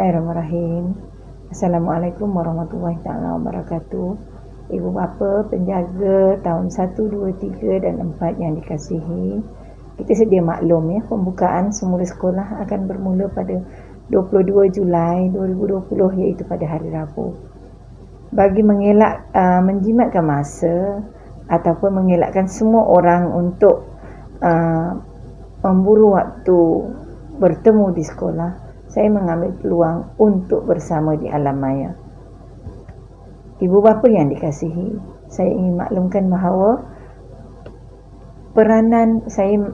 Bismillahirrahmanirrahim. Assalamualaikum warahmatullahi taala wabarakatuh. Ibu bapa, penjaga tahun 1, 2, 3 dan 4 yang dikasihi, kita sedia maklum pembukaan semula sekolah akan bermula pada 22 Julai 2020 iaitu pada hari Rabu. Bagi mengelak menjimatkan masa ataupun mengelakkan semua orang untuk memburu waktu bertemu di sekolah, saya mengambil peluang untuk bersama di alam maya. Ibu bapa yang dikasihi, saya ingin maklumkan bahawa saya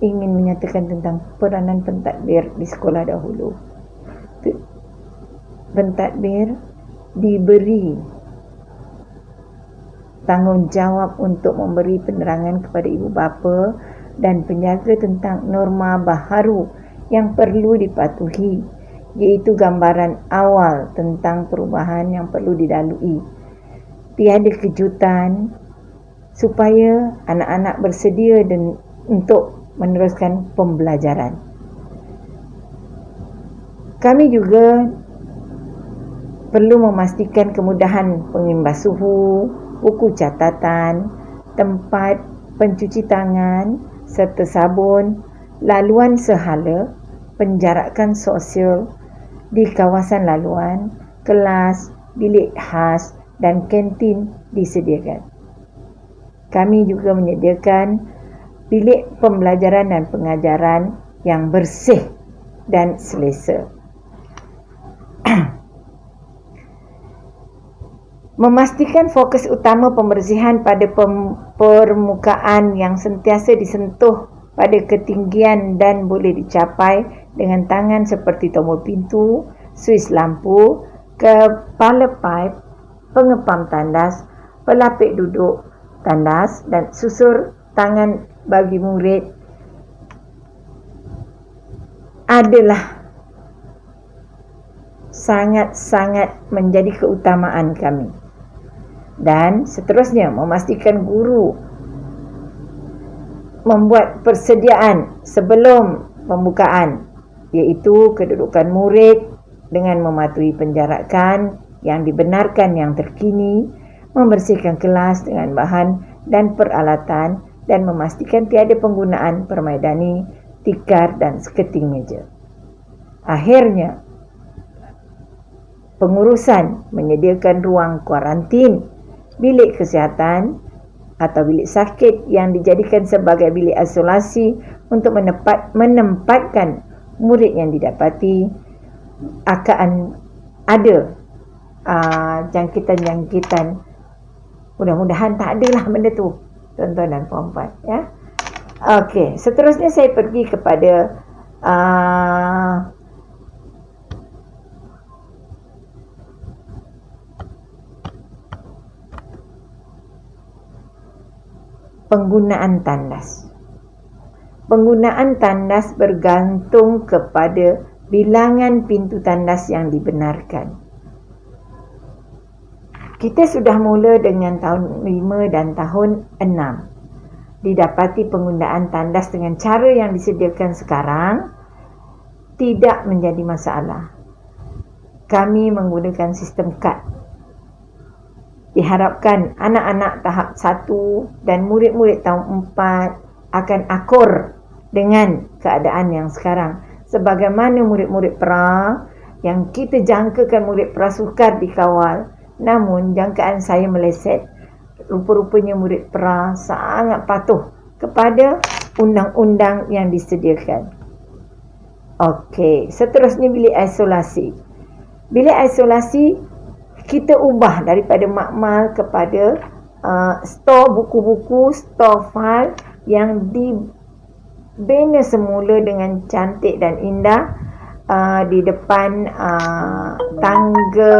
ingin menyatakan tentang peranan pentadbir di sekolah dahulu. Pentadbir diberi tanggungjawab untuk memberi penerangan kepada ibu bapa dan penjaga tentang norma baharu yang perlu dipatuhi, iaitu gambaran awal tentang perubahan yang perlu dilalui. Tiada kejutan supaya anak-anak bersedia untuk meneruskan pembelajaran. Kami juga perlu memastikan kemudahan pengimbas suhu, buku catatan, tempat pencuci tangan serta sabun, laluan sehala, penjarakan sosial di kawasan laluan, kelas, bilik khas dan kantin disediakan. Kami juga menyediakan bilik pembelajaran dan pengajaran yang bersih dan selesa. Memastikan fokus utama pembersihan pada permukaan yang sentiasa disentuh pada ketinggian dan boleh dicapai dengan tangan seperti tombol pintu, suis lampu, kepala paip, pengepam tandas, pelapik duduk tandas dan susur tangan bagi murid adalah sangat-sangat menjadi keutamaan kami. Dan seterusnya, memastikan guru membuat persediaan sebelum pembukaan, iaitu kedudukan murid dengan mematuhi penjarakan yang dibenarkan yang terkini, membersihkan kelas dengan bahan dan peralatan, dan memastikan tiada penggunaan permaidani, tikar dan seketing meja. Akhirnya, pengurusan menyediakan ruang kuarantin, bilik kesihatan atau bilik sakit yang dijadikan sebagai bilik isolasi untuk menempatkan murid yang didapati akan ada jangkitan-jangkitan. Mudah-mudahan tak adalah benda tu, tuan-tuan dan puan-puan, ya. Okey, seterusnya saya pergi kepada penggunaan tandas. Penggunaan tandas bergantung kepada bilangan pintu tandas yang dibenarkan. Kita sudah mula dengan tahun 5 dan tahun 6. Didapati penggunaan tandas dengan cara yang disediakan sekarang tidak menjadi masalah. Kami menggunakan sistem kad. Diharapkan anak-anak tahap 1 dan murid-murid tahun 4 akan akur dengan keadaan yang sekarang. Sebagaimana murid-murid pra yang kita jangkakan murid pra sukar dikawal, namun jangkaan saya meleset. Rupa-rupanya murid pra sangat patuh kepada undang-undang yang disediakan. Okey, seterusnya bilik isolasi. Bilik isolasi kita ubah daripada makmal kepada stor buku-buku, stor file yang dibina semula dengan cantik dan indah di depan tangga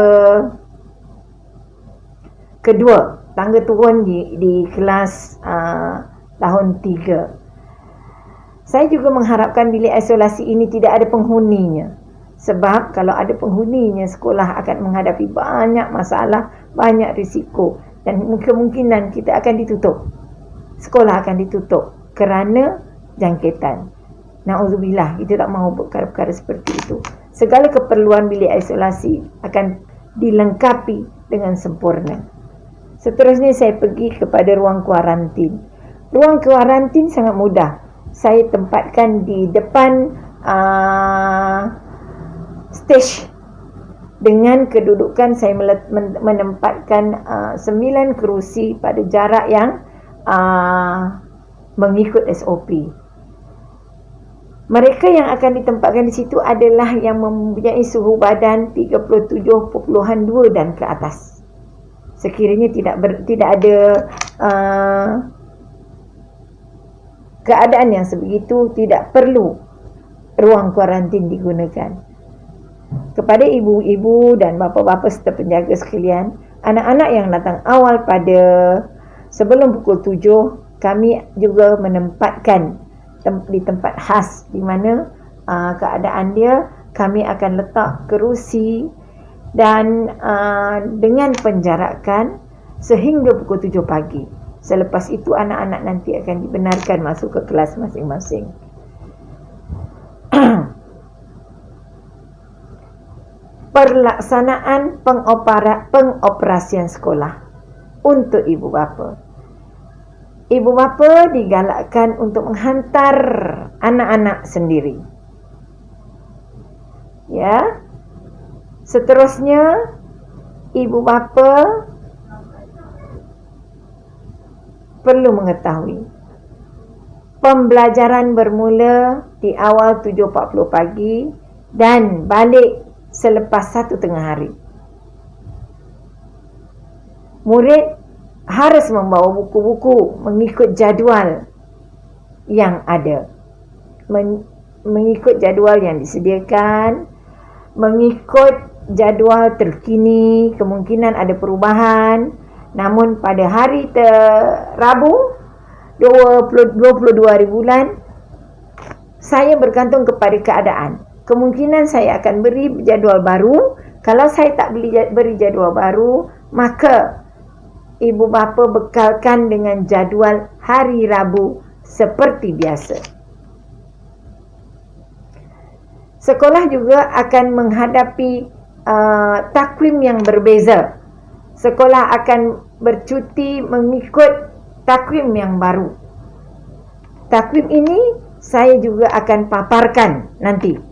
kedua, tangga turun di kelas tahun 3. Saya juga mengharapkan bilik isolasi ini tidak ada penghuninya. Sebab kalau ada penghuninya, sekolah akan menghadapi banyak masalah, banyak risiko dan kemungkinan kita akan ditutup. Sekolah akan ditutup kerana jangkitan. Na'udzubillah, kita tak mahu perkara-perkara seperti itu. segala keperluan bilik isolasi akan dilengkapi dengan sempurna. Seterusnya saya pergi kepada ruang kuarantin. Ruang kuarantin sangat mudah. Saya tempatkan di depan stage. Dengan kedudukan saya menempatkan 9 kerusi pada jarak yang mengikut SOP. Mereka yang akan ditempatkan di situ adalah yang mempunyai suhu badan 37.2 dan ke atas. Sekiranya tidak ada keadaan yang sebegitu, tidak perlu ruang kuarantin digunakan. Kepada ibu-ibu dan bapa-bapa serta penjaga sekalian, anak-anak yang datang awal pada sebelum pukul 7, kami juga menempatkan di tempat khas di mana keadaan dia, kami akan letak kerusi dan dengan penjarakan sehingga pukul 7 pagi. Selepas itu anak-anak nanti akan dibenarkan masuk ke kelas masing-masing. Pelaksanaan pengoperasian sekolah untuk ibu bapa. Ibu bapa digalakkan untuk menghantar anak-anak sendiri. Ya. Seterusnya, ibu bapa perlu mengetahui pembelajaran bermula di awal 7.40 pagi dan balik selepas 1 tengah hari. Murid harus membawa buku-buku mengikut jadual yang ada, mengikut jadual yang disediakan, mengikut jadual terkini. Kemungkinan ada perubahan, namun pada hari Rabu 22 hari bulan, saya bergantung kepada keadaan. Kemungkinan saya akan beri jadual baru. Kalau saya tak beri jadual baru, maka ibu bapa bekalkan dengan jadual hari Rabu seperti biasa. Sekolah juga akan menghadapi takwim yang berbeza. Sekolah akan bercuti mengikut takwim yang baru. Takwim ini saya juga akan paparkan nanti.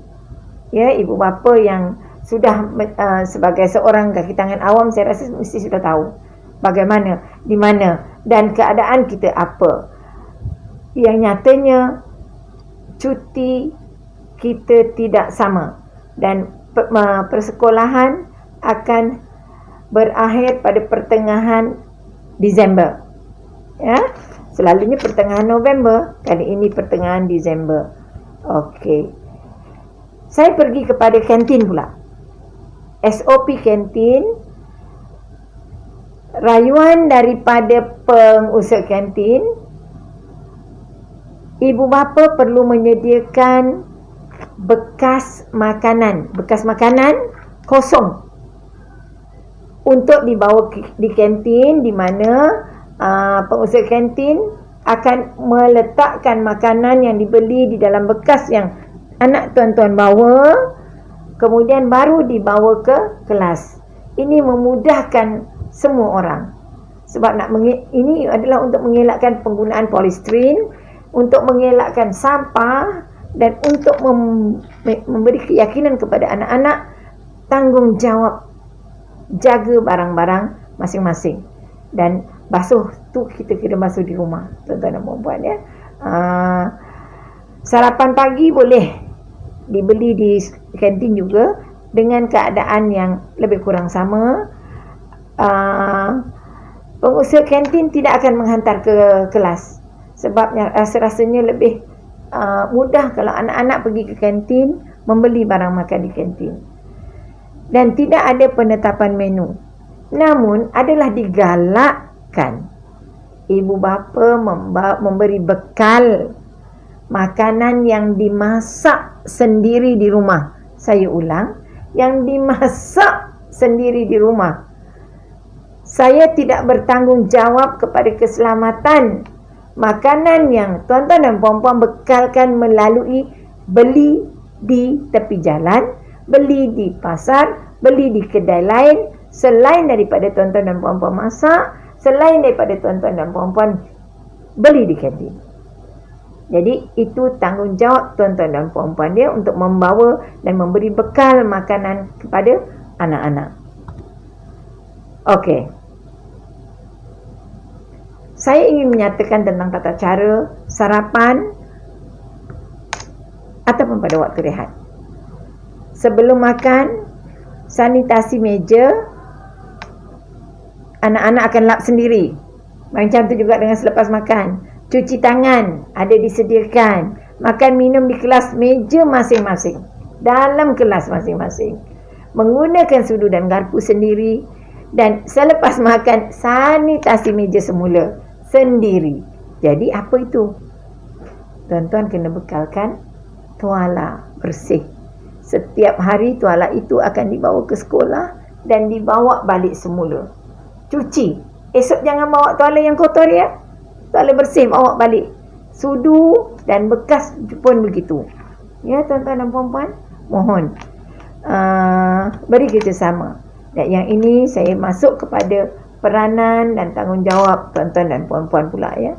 Ya, ibu bapa yang sudah sebagai seorang kaki tangan awam, saya rasa mesti sudah tahu bagaimana, di mana dan keadaan kita apa. Yang nyatanya cuti kita tidak sama dan persekolahan akan berakhir pada pertengahan Disember. Ya, selalunya pertengahan November, kali ini pertengahan Disember. Okey. Saya pergi kepada kantin pula. SOP kantin, rayuan daripada pengusaha kantin, ibu bapa perlu menyediakan bekas makanan kosong untuk dibawa di kantin, di mana pengusaha kantin akan meletakkan makanan yang dibeli di dalam bekas yang anak tuan-tuan bawa, kemudian baru dibawa ke kelas. Ini memudahkan semua orang. Sebab ini adalah untuk mengelakkan penggunaan polistiren, untuk mengelakkan sampah dan untuk memberi keyakinan kepada anak-anak tanggungjawab jaga barang-barang masing-masing. Dan basuh tu kita kira basuh di rumah, tuan-tuan dan puan-puan ya. Sarapan pagi boleh dibeli di kantin juga dengan keadaan yang lebih kurang sama. Pengusaha kantin tidak akan menghantar ke kelas sebabnya rasa-rasanya lebih mudah kalau anak-anak pergi ke kantin membeli barang makan di kantin. Dan tidak ada penetapan menu, namun adalah digalakkan ibu bapa memberi bekal makanan yang dimasak sendiri di rumah. Saya ulang, yang dimasak sendiri di rumah. Saya tidak bertanggung jawab kepada keselamatan makanan yang tuan-tuan dan puan-puan bekalkan melalui beli di tepi jalan, beli di pasar, beli di kedai lain, selain daripada tuan-tuan dan puan-puan masak, selain daripada tuan-tuan dan puan-puan beli di kantin. Jadi itu tanggungjawab tuan-tuan dan puan-puan dia untuk membawa dan memberi bekal makanan kepada anak-anak. Okey. Saya ingin menyatakan tentang tata cara sarapan ataupun pada waktu rehat. Sebelum makan, sanitasi meja, anak-anak akan lap sendiri. Macam tu juga dengan selepas makan. Cuci tangan ada disediakan. Makan minum di kelas meja masing-masing, dalam kelas masing-masing. Menggunakan sudu dan garpu sendiri. Dan selepas makan, sanitasi meja semula sendiri. Jadi apa itu? Tuan-tuan kena bekalkan tuala bersih. Setiap hari tuala itu akan dibawa ke sekolah dan dibawa balik semula. Cuci. Esok jangan bawa tuala yang kotor ya. Tuala bersih bawa balik. Sudu dan bekas pun begitu. Ya tuan-tuan dan puan-puan, mohon beri kerjasama. Dan yang ini saya masuk kepada peranan dan tanggungjawab tuan-tuan dan puan-puan pula ya.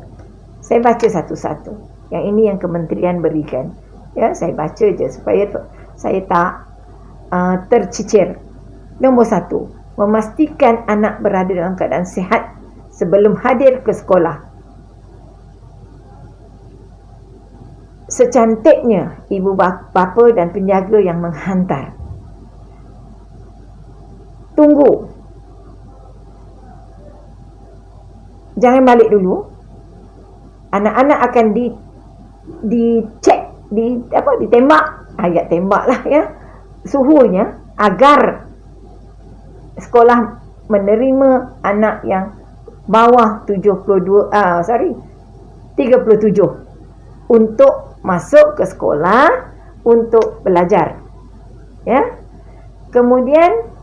Saya baca satu-satu. Yang ini yang kementerian berikan. Ya, saya baca je supaya saya tak tercicir. Nombor 1, memastikan anak berada dalam keadaan sihat sebelum hadir ke sekolah. Secantiknya ibu bapa dan penjaga yang menghantar. Tunggu. Jangan balik dulu. Anak-anak akan dicek, ditembak. Ayat tembak lah ya. Suhunya agar sekolah menerima anak yang bawah 37 untuk masuk ke sekolah untuk belajar. Ya. Kemudian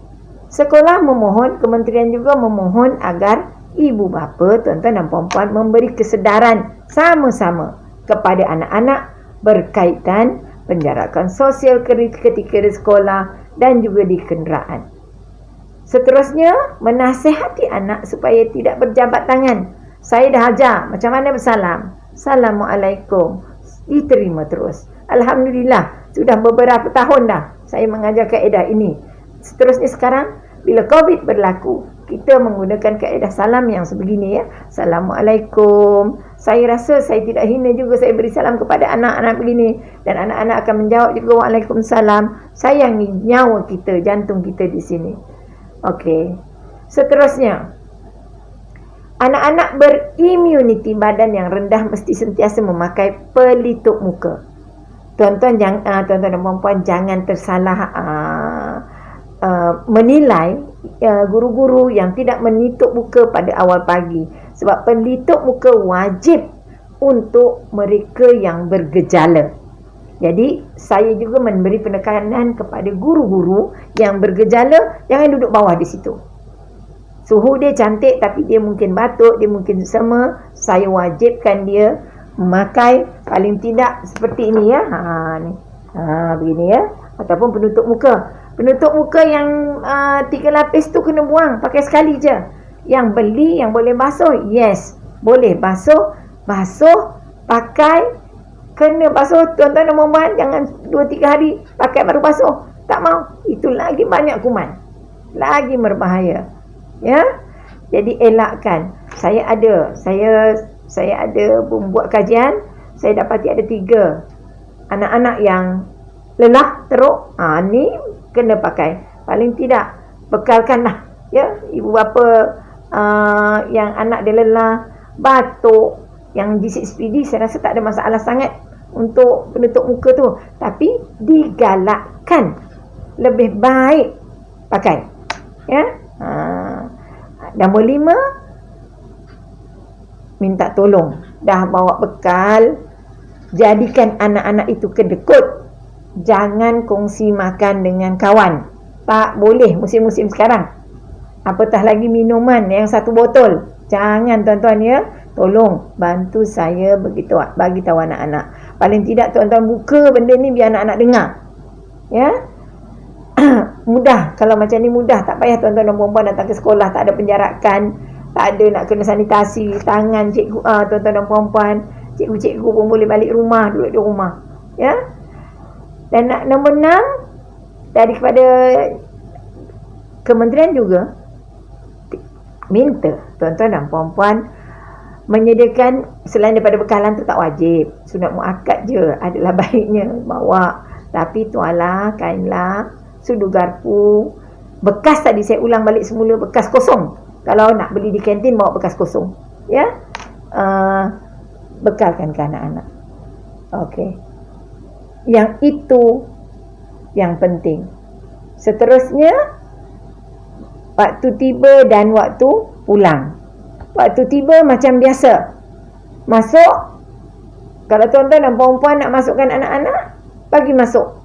sekolah memohon, kementerian juga memohon agar ibu bapa, tuan-tuan dan puan-puan memberi kesedaran sama-sama kepada anak-anak berkaitan penjarakan sosial ketika di sekolah dan juga di kenderaan. Seterusnya, menasihati anak supaya tidak berjabat tangan. Saya dah ajar macam mana bersalam. Assalamualaikum. Diterima terus. Alhamdulillah, sudah beberapa tahun dah saya mengajar kaedah ini. Seterusnya sekarang, bila COVID berlaku, kita menggunakan kaedah salam yang sebegini ya. Assalamualaikum. Saya rasa saya tidak hina juga saya beri salam kepada anak-anak begini. Dan anak-anak akan menjawab juga Waalaikumsalam. Sayangi nyawa kita, jantung kita di sini. Okey. Seterusnya, anak-anak berimuniti badan yang rendah mesti sentiasa memakai pelitup muka. Tuan-tuan dan puan-puan jangan tersalah menilai guru-guru yang tidak menitup muka pada awal pagi. Sebab pelitup muka wajib untuk mereka yang bergejala. Jadi saya juga memberi penekanan kepada guru-guru yang bergejala, jangan duduk bawah di situ. Suhu dia cantik tapi dia mungkin batuk, dia mungkin sema, saya wajibkan dia memakai paling tidak seperti ini ya. Begini ya. Ataupun penutup muka. Penutup muka yang 3 lapis tu kena buang, pakai sekali je. Yang beli yang boleh basuh, yes, boleh basuh, pakai, kena basuh. Tuan-tuan dan puan-puan, jangan 2-3 hari pakai baru basuh. Tak mau, itu lagi banyak kuman, lagi berbahaya. Ya, jadi elakkan. Saya ada membuat kajian. Saya dapati ada 3 anak-anak yang lelah teruk. Ni kena pakai. Paling tidak bekalkanlah ya ibu bapa yang anak dia lelah, batuk, yang GCPD saya rasa tak ada masalah sangat untuk penutup muka tu, tapi digalakkan lebih baik pakai ya. Nombor 5, minta tolong. Dah bawa bekal, jadikan anak-anak itu kedekut. Jangan kongsi makan dengan kawan. Tak boleh musim-musim sekarang. Apatah lagi minuman yang 1 botol. Jangan tuan-tuan ya. Tolong bantu saya bagi tahu anak-anak. Paling tidak tuan-tuan buka benda ni biar anak-anak dengar. Ya. mudah. Kalau macam ni mudah, tak payah tuan-tuan dan puan-puan datang ke sekolah, tak ada penjarakan, tak ada nak kena sanitasi tangan cikgu, tuan-tuan dan puan-puan. Cikgu-cikgu pun boleh balik rumah, duduk di rumah. Ya. Dan nombor 6, daripada kementerian juga minta tuan-tuan dan puan-puan menyediakan, selain daripada bekalan tu tak wajib, sunat muakkad je adalah baiknya bawa. Tapi tualah, kainlah, sudu garpu, bekas tadi saya ulang balik semula, bekas kosong. Kalau nak beli di kantin, bawa bekas kosong. Ya, bekalkan ke anak-anak. Okey. Yang itu yang penting. Seterusnya, waktu tiba dan waktu pulang. Waktu tiba macam biasa. Masuk. Kalau tuan-tuan dan puan-puan nak masukkan anak-anak, bagi masuk.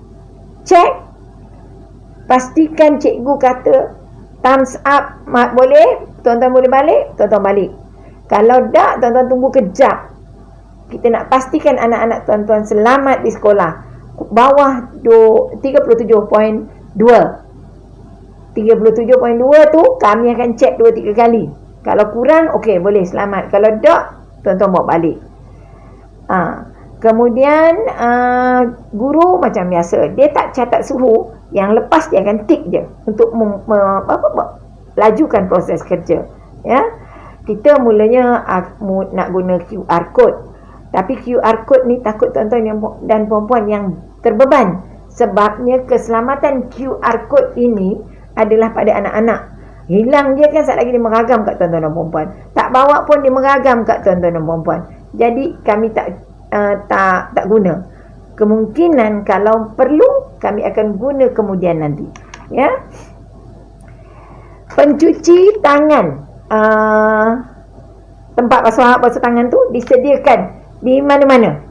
Cek. Pastikan cikgu kata thumbs up, boleh. Tuan-tuan boleh balik, tuan-tuan balik. Kalau tak, tuan-tuan tunggu kejap. Kita nak pastikan anak-anak tuan-tuan selamat di sekolah. Bawah 37.2. 37.2 tu kami akan cek 2-3 kali. Kalau kurang, okey, boleh selamat. Kalau tak, tuan-tuan bawa balik. Kemudian guru macam biasa, dia tak catat suhu, yang lepas dia akan tick je untuk lajukan proses kerja. Ya, kita mulanya nak guna QR code, tapi QR code ni takut tuan-tuan dan puan-puan yang terbeban, sebabnya keselamatan QR code ini adalah pada anak-anak. Hilang dia kan saat lagi dia meragam kat tuan-tuan dan puan-puan. Tak bawa pun dia meragam kat tuan-tuan dan puan-puan. Jadi kami tak guna. Kemungkinan kalau perlu kami akan guna kemudian nanti. Ya. Pencuci tangan. Tempat basuh tangan tu disediakan di mana-mana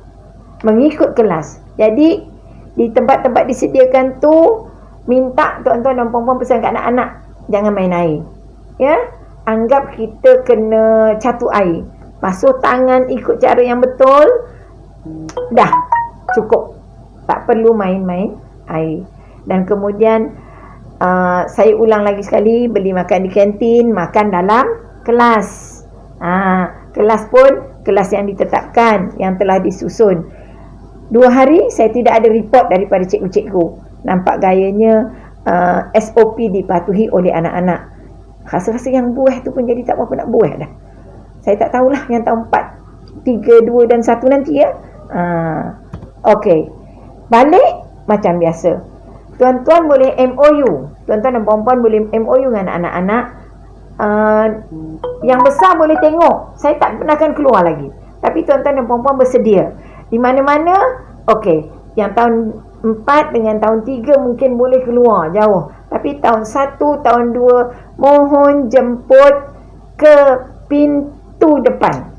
mengikut kelas. Jadi di tempat-tempat disediakan tu, minta tuan-tuan dan puan-puan pesan kat anak-anak, jangan main air. Ya, anggap kita kena catu air. Basuh tangan ikut cara yang betul. Dah, cukup. Tak perlu main-main air. Dan kemudian saya ulang lagi sekali, beli makan di kantin, makan dalam kelas. Kelas pun kelas yang ditetapkan, yang telah disusun. 2 hari saya tidak ada report daripada cikgu-cikgu. Nampak gayanya SOP dipatuhi oleh anak-anak. Rasa-rasa yang buah tu pun jadi tak apa nak buah dah. Saya tak tahulah yang tahun 4, 3, 2 dan 1 nanti ya. Okey. Balik macam biasa. Tuan-tuan boleh MOU. Tuan-tuan dan puan-puan boleh MOU dengan anak-anak. Yang besar boleh tengok. Saya tak pernah akan keluar lagi. Tapi tuan-tuan dan puan-puan bersedia. Di mana-mana, okey. Yang tahun 4 dengan tahun 3 mungkin boleh keluar jauh. Tapi tahun 1, tahun 2, mohon jemput ke pintu depan.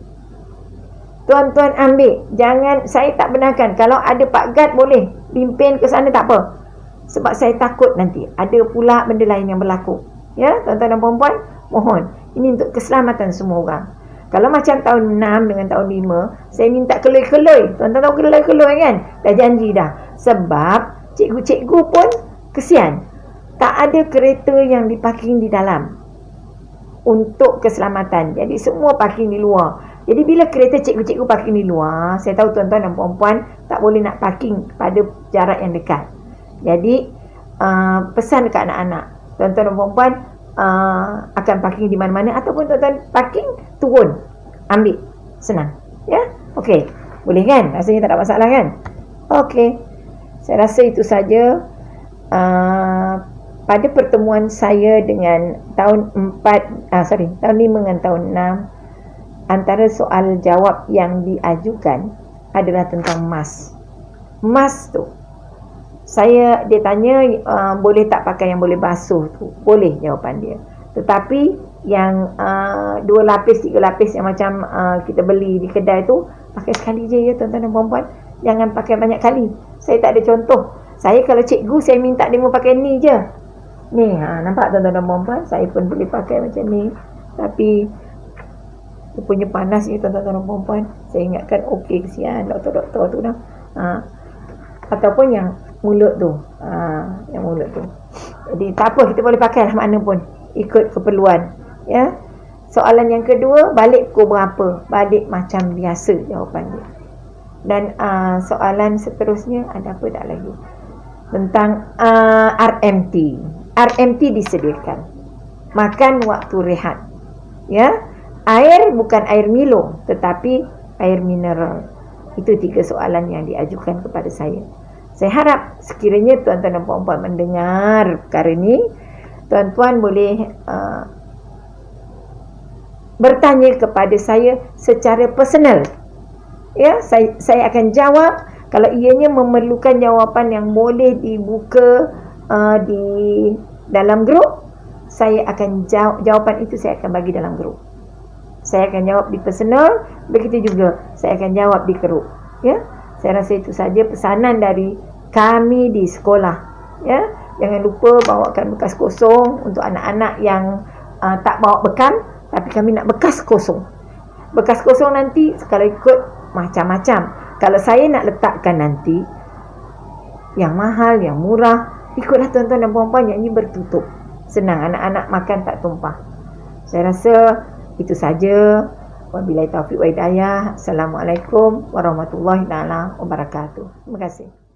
Tuan-tuan ambil. Jangan, saya tak benarkan. Kalau ada Pak Gad boleh pimpin ke sana, tak apa. Sebab saya takut nanti ada pula benda lain yang berlaku. Ya, tuan-tuan dan puan-puan, mohon. Ini untuk keselamatan semua orang. Kalau macam tahun 6 dengan tahun 5, saya minta keloi-keloi. Tuan-tuan tahu keloi-keloi kan? Dah janji dah. Sebab cikgu-cikgu pun kesian. Tak ada kereta yang diparking di dalam untuk keselamatan. Jadi semua parking di luar. Jadi bila kereta cikgu-cikgu parking di luar, saya tahu tuan-tuan dan puan-puan tak boleh nak parking pada jarak yang dekat. Jadi pesan dekat anak-anak, tuan-tuan dan puan-puan akan parking di mana-mana, ataupun tuan-tuan parking, turun, ambil, senang. Ya, okey, boleh kan? Rasanya tak ada masalah kan? Okey, saya rasa itu saja pada pertemuan saya dengan tahun 5 dengan tahun 6. Antara soal jawab yang diajukan adalah tentang mas. Mas tu, dia tanya boleh tak pakai yang boleh basuh tu? Boleh jawapan dia. Tetapi yang 2 lapis, 3 lapis yang macam kita beli di kedai tu, pakai sekali je ya tuan-tuan dan puan-puan. Jangan pakai banyak kali. Saya tak ada contoh. Saya kalau cikgu, saya minta dia mau pakai ni je. Ni, nampak tuan-tuan dan puan-puan, saya pun boleh pakai macam ni. Tapi rupanya panas ni tuan-tuan dan puan-puan. Saya ingatkan okey, kesian doktor-doktor tu dah. Ataupun yang mulut tu. Yang mulut tu. Jadi tak apa, kita boleh pakai lah mana pun, ikut keperluan. Ya. Soalan yang kedua, balik pukul berapa? Balik macam biasa jawapan dia. Dan soalan seterusnya, ada apa tak lagi? Tentang RMT. RMT disediakan. Makan waktu rehat. Ya. Air bukan air Milo, tetapi air mineral. Itu 3 soalan yang diajukan kepada saya. Saya harap sekiranya tuan-tuan dan puan-puan mendengar perkara ini, tuan-tuan boleh bertanya kepada saya secara personal. Ya, saya akan jawab. Kalau ianya memerlukan jawapan yang boleh dibuka di dalam grup, saya akan jawapan itu saya akan bagi dalam grup. Saya akan jawab di personal, begitu juga saya akan jawab di grup. Ya, saya rasa itu saja pesanan dari kami di sekolah. Ya, jangan lupa bawakan bekas kosong untuk anak-anak yang tak bawa bekal, tapi kami nak bekas kosong. Bekas kosong nanti kalau ikut macam-macam. Kalau saya nak letakkan nanti yang mahal, yang murah, ikutlah tuan-tuan dan puan-puan yang ini bertutup. Senang, anak-anak makan tak tumpah. Saya rasa itu saja. Wabillahi taufiq wa hidayah. Assalamualaikum warahmatullahi wabarakatuh. Terima kasih.